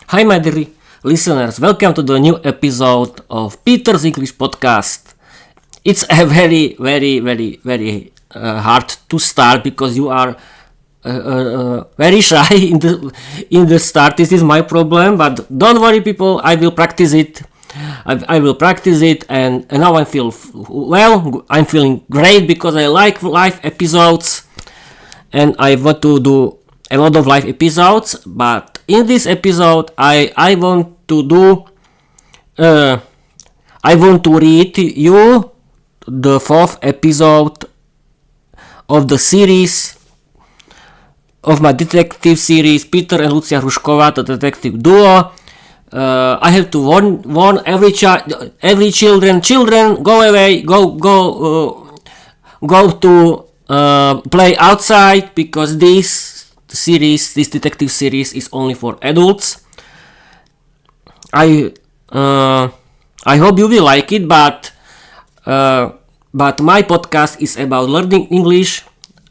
Hi my dear listeners, welcome to the new episode of Peter's English podcast. It's a very hard to start because you are very shy in the start. This is my problem, but don't worry people, I will practice it. I will practice it and now I feel well. I'm feeling great because I like live episodes and I want to do a lot of live episodes, but in this episode I want to read you the fourth episode of the series of my detective series Peter and Lucia Hrušková, the detective duo. I have to warn every children, go away, go to play outside because this detective series is only for adults. I hope you will like it, but my podcast is about learning English.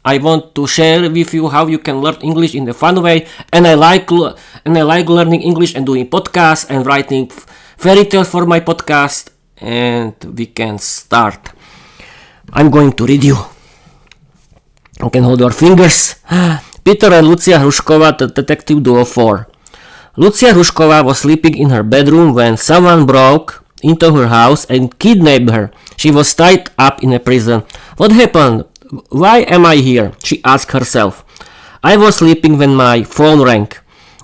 I want to share with you how you can learn English in a fun way, and I like learning English and doing podcasts and writing fairy tales for my podcast. And we can start. I'm going to read you. You can hold your fingers. Peter and Lucia Hrušková, the detective duo 4. Lucia Hrušková was sleeping in her bedroom when someone broke into her house and kidnapped her. She was tied up in a prison. What happened? Why am I here? She asked herself. I was sleeping when my phone rang.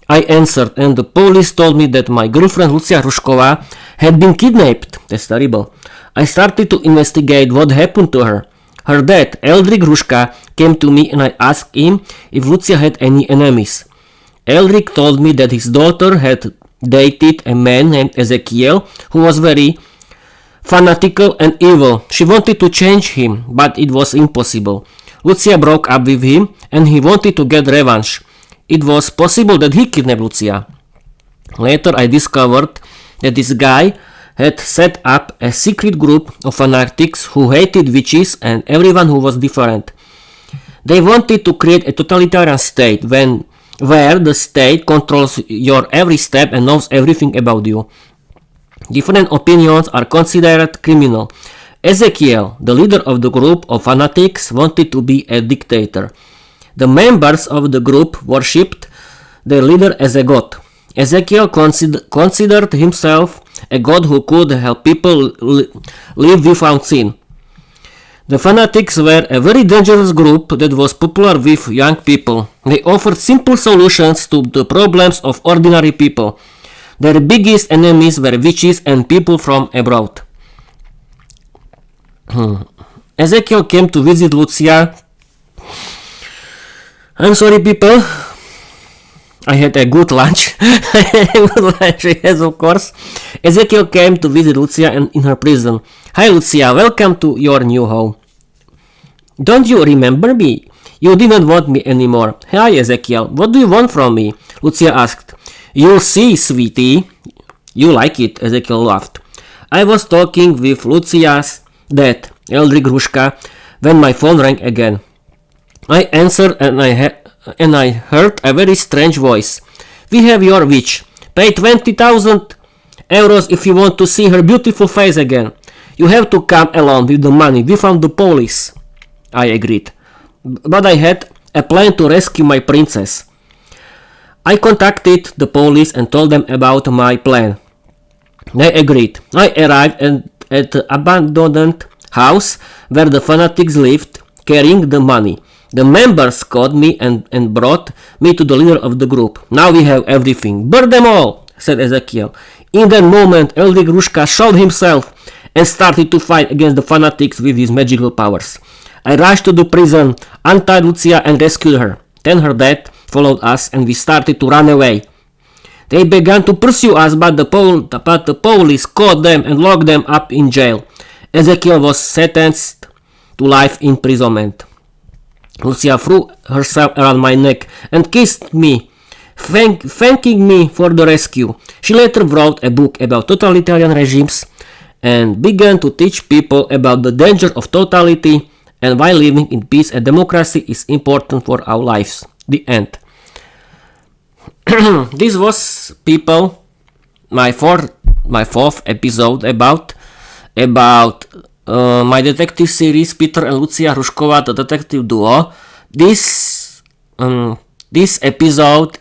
I answered and the police told me that my girlfriend Lucia Hrušková had been kidnapped. That's terrible. I started to investigate what happened to her. Her dad, Eldrik Hruška, came to me and I asked him if Lucia had any enemies. Eldrik told me that his daughter had dated a man named Ezekiel who was very fanatical and evil. She wanted to change him, but it was impossible. Lucia broke up with him and he wanted to get revenge. It was possible that he kidnapped Lucia. Later I discovered that this guy had set up a secret group of fanatics who hated witches and everyone who was different. They wanted to create a totalitarian state where the state controls your every step and knows everything about you. Different opinions are considered criminal. Ezekiel, the leader of the group of fanatics, wanted to be a dictator. The members of the group worshipped their leader as a god. Ezekiel considered himself a god who could help people live without sin. The fanatics were a very dangerous group that was popular with young people. They offered simple solutions to the problems of ordinary people. Their biggest enemies were witches and people from abroad. Ezekiel came to visit Lucia. I'm sorry people, I had a good lunch. Yes, of course. Ezekiel came to visit Lucia in her prison. Hi Lucia, welcome to your new home. Don't you remember me? You didn't want me anymore. Hi Ezekiel, what do you want from me? Lucia asked. You see, sweetie. You like it, Ezekiel laughed. I was talking with Lucia's dad, Eldrik Hruška, when my phone rang again. I answered and I heard a very strange voice. We have your witch. Pay 20,000 euros if you want to see her beautiful face again. You have to come along with the money. We found the police. I agreed. But I had a plan to rescue my princess. I contacted the police and told them about my plan. They agreed. I arrived at the abandoned house where the fanatics lived, carrying the money. The members caught me and brought me to the leader of the group. Now we have everything. Burn them all, said Ezekiel. In that moment, Eldrik Hruška showed himself and started to fight against the fanatics with his magical powers. I rushed to the prison, untied Lucia and rescued her. Then her dad followed us and we started to run away. They began to pursue us, but the police caught them and locked them up in jail. Ezekiel was sentenced to life imprisonment. Lucia threw herself around my neck and kissed me, thanking me for the rescue. She later wrote a book about totalitarian regimes and began to teach people about the danger of totality and why living in peace and democracy is important for our lives. The end. this was, people, my fourth episode about my detective series Peter and Lucia Hrušková, the detective duo. This episode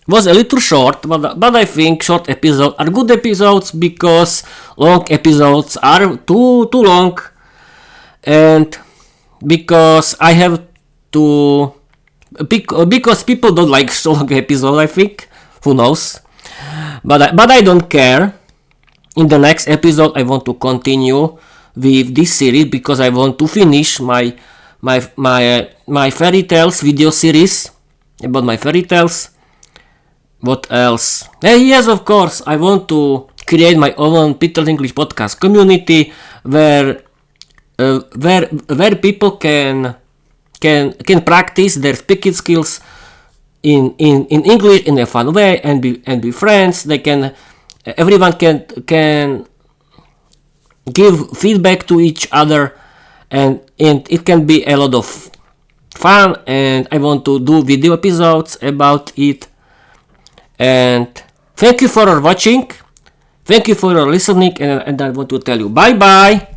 was a little short, but I think short episodes are good episodes because long episodes are too long, and because I have to because people don't like so long episodes, I think. Who knows? But I don't care. In the next episode, I want to continue with this series because I want to finish my fairy tales video series about my fairy tales. What else? Yes, of course, I want to create my own Peter English podcast community where people can practice their speaking skills in English in a fun way and be friends. Everyone can give feedback to each other, and it can be a lot of fun, and I want to do video episodes about it. And thank you for watching, thank you for listening, and I want to tell you bye bye.